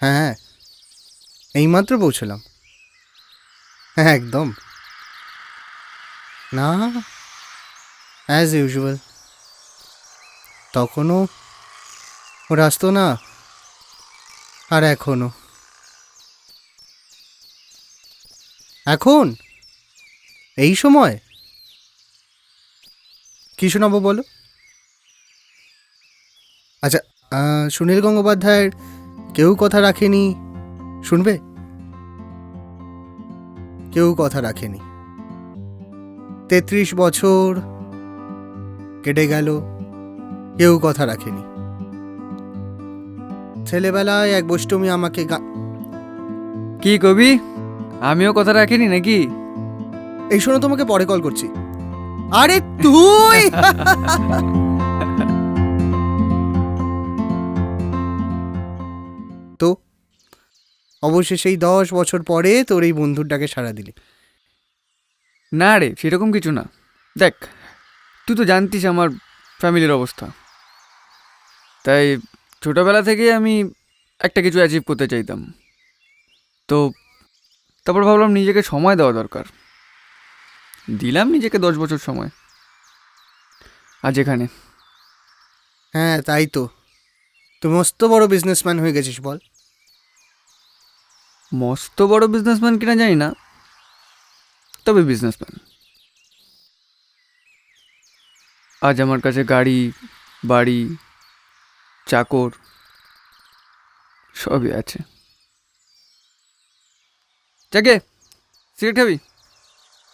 হ্যাঁ হ্যাঁ, এইমাত্র পৌঁছলাম। হ্যাঁ একদম। না, অ্যাজ ইউজুয়াল। তখনও ওরা আসতো না, আর এখনও। এখন এই সময় কী শোনাবো বলো? আচ্ছা, সুনীল গঙ্গোপাধ্যায়ের কেউ কথা রাখেনি শুনবে? কেউ কথা রাখেনি, 33 বছর কেটে গেল, কেউ কথা রাখেনি। ছেলেবেলায় এক বষ্টমী আমাকে কি কবি? আমিও কথা রাখিনি নাকি? এই শোনো, তোমাকে পরে কল করছি। আরে তুই তো অবশেষে এই 10 বছর পরে তোর এই বন্ধুর ডাকে সাড়া দিলি। না রে, সেরকম কিছু না। দেখ, তুই তো জানতিস আমার ফ্যামিলির অবস্থা। তাই ছোটোবেলা থেকে আমি একটা কিছু অ্যাচিভ করতে চাইতাম। তো তারপর ভাবলাম নিজেকে সময় দেওয়া দরকার। দিলাম নিজেকে 10 বছর সময়। আজ এখানে। হ্যাঁ তাই তো, তুই মস্ত বড় বিজনেসম্যান হয়ে গেছিস বল। মস্ত বড় বিজনেসম্যান কিনা জানি না, তবে বিজনেসম্যান। আজ আমার কাছে গাড়ি, বাড়ি, চাকর সবই আছে। যাকে, সিগারেট খাবি?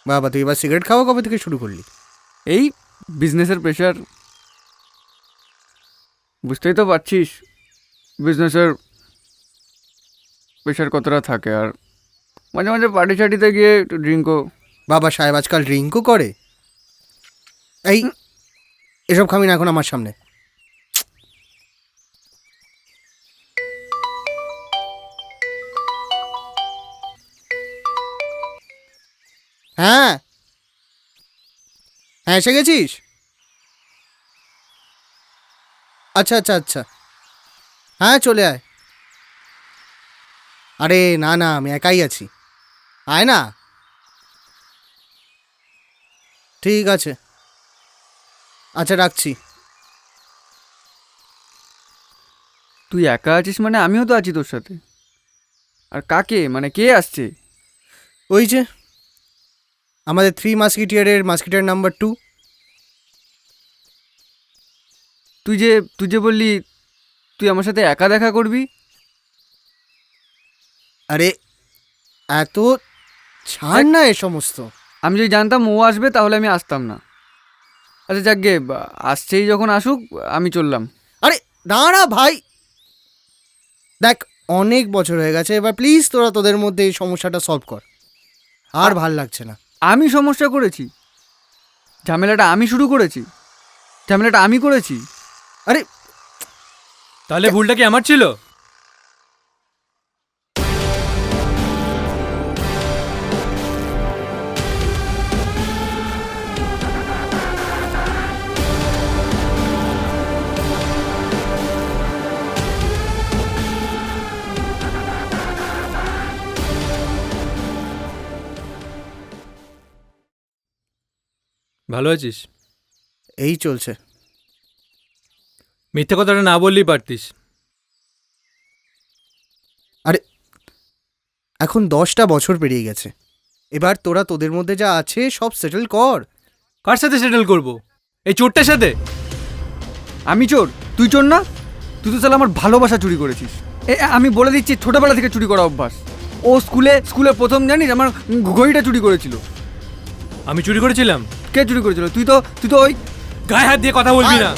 বাবা, তুই এবার সিগারেট খাওয়া কবে থেকে শুরু করলি? এই বিজনেসের প্রেশার, বুঝতেই তো পারছিস বিজনেসের প্রেশার কতটা থাকে। আর মাঝে মাঝে পার্টি শার্টিতে গিয়ে একটু ড্রিঙ্কও। বাবা সাহেব আজকাল ড্রিঙ্কও করে? এই, এসব খাবি না এখন আমার সামনে। হ্যাঁ হ্যাঁ, এসে গেছিস? আচ্ছা আচ্ছা আচ্ছা, হ্যাঁ চলে আয়। আরে না না, আমি একাই আছি, আয় না। ঠিক আছে, আচ্ছা রাখছি। তুই একা আছিস মানে আমিও তো আছি তোর সাথে। আর কাকে, মানে কে আসছে? ওই যে আমাদের 3 মাস্কিটিয়ারের মাস্কিটিয়ার নাম্বার 2। তুই যে বললি তুই আমার সাথে একা দেখা করবি। আরে এত ছাড় দেখ, না এ সমস্ত। আমি যদি জানতাম ও আসবে তাহলে আমি আসতাম না। আচ্ছা যাক গে, আসছেই যখন আসুক, আমি চললাম। আরে দাঁড়া ভাই, দেখ অনেক বছর হয়ে গেছে, এবার প্লিজ তোরা তোদের মধ্যে এই সমস্যাটা সলভ কর। আর ভাল লাগছে না। আমি সমস্যা করেছি? ঝামেলাটা আমি শুরু করেছি? ঝামেলাটা আমি করেছি? আরে তাহলে ভুলটা কি আমার ছিল? ভালো আছিস? এই চলছে। মিথ্যে কথাটা না বললেই পারতিস। আরে এখন 10টা বছর পেরিয়ে গেছে, এবার তোরা তোদের মধ্যে যা আছে সব সেটেল কর। কার সাথে সেটেল করব? এই চোরটার সাথে? আমি চোর? তুই চোর না? তুই তো তাহলে আমার ভালোবাসা চুরি করেছিস। আমি বলে দিচ্ছি, ছোটবেলা থেকে চুরি করা অভ্যাস। ও স্কুলে স্কুলে প্রথম জানিস আমার ঘড়িটা চুরি করেছিল। আমি চুরি করেছিলাম? কে চুরি করেছিল? তুই তো ওই গায়ে হাত দিয়ে কথা বলবি না,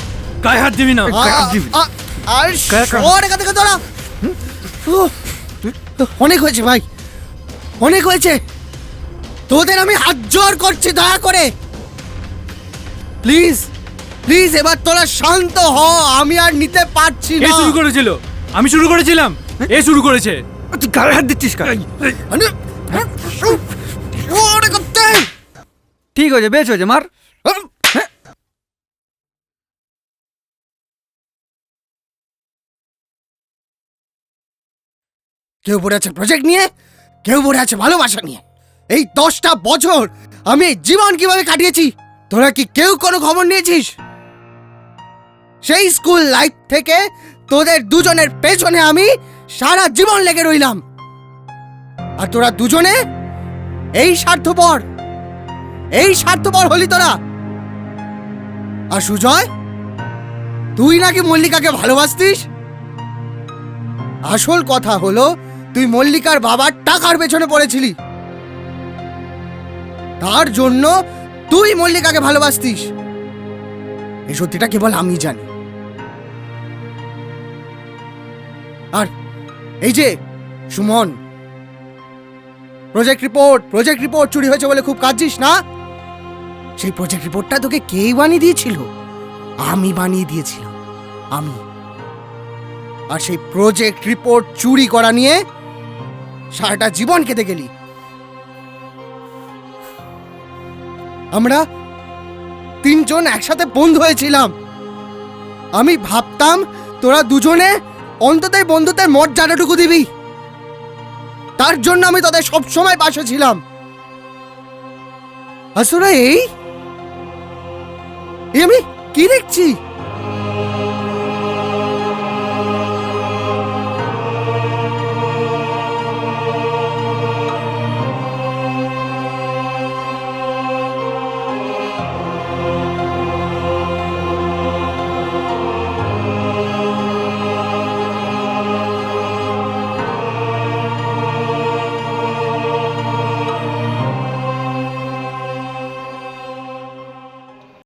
গায়ে হাত দিবি না। আর সর এখান থেকে তোরা। উহ, অনেক হয়েছে ভাই, অনেক হয়েছে। তোদের আমি হাত জোর করছি, দয়া করে প্লিজ প্লিজ এবার তোরা শান্ত হ, আমি আর নিতে পারছি কে না। শুরু করেছিল? আমি শুরু করেছিলাম? এ শুরু করেছে। তুই গায়ে হাত দিচ্ছিস কার? ঠিক হয়েছে, বেশ হয়েছে, মার। কেউ পড়ে আছে প্রজেক্ট নিয়ে, কেউ পড়ে আছে ভালোবাসা নিয়ে। এই 10টা বছর আমি জীবন কিভাবে কাটিয়েছি তোরা কি কেউ কোনো খবর নিয়েছিস? সেই স্কুল লাইফ থেকে তোদের দুজনের পেছনে আমি সারা জীবন লেগে রইলাম, আর তোরা দুজনে এই স্বার্থপর হলি তোরা। আর সুজয়, তুই নাকি মল্লিকাকে ভালোবাসতিস। আসল কথা হলো তুই মল্লিকার বাবার টাকার পেছনে পড়েছিলি, তার জন্য তুই মল্লিকাকে ভালোবাসতিস। এই সত্যিটা কেবল আমি জানি। আর এই যে সুমন, প্রজেক্ট রিপোর্ট চুরি হয়েছে বলে খুব কাঁদছিস না? সেই প্রজেক্ট রিপোর্টটা তোকে কে বানিয়ে দিয়েছিল? আমি বানিয়ে দিয়েছিলাম, আমি। আর সেই প্রজেক্ট রিপোর্ট চুরি করা নিয়ে সারাটা জীবন কেটে গেলি। আমরা 3 জন একসাথে বন্ধু হয়েছিলাম। আমি ভাবতাম তোরা দুজনে অন্তত বন্ধুত্বের মর্যাদাটুকু দিবি, তার জন্য আমি তোদের সবসময় পাশে ছিলাম। আর তোরা এই আমি কি দেখছি?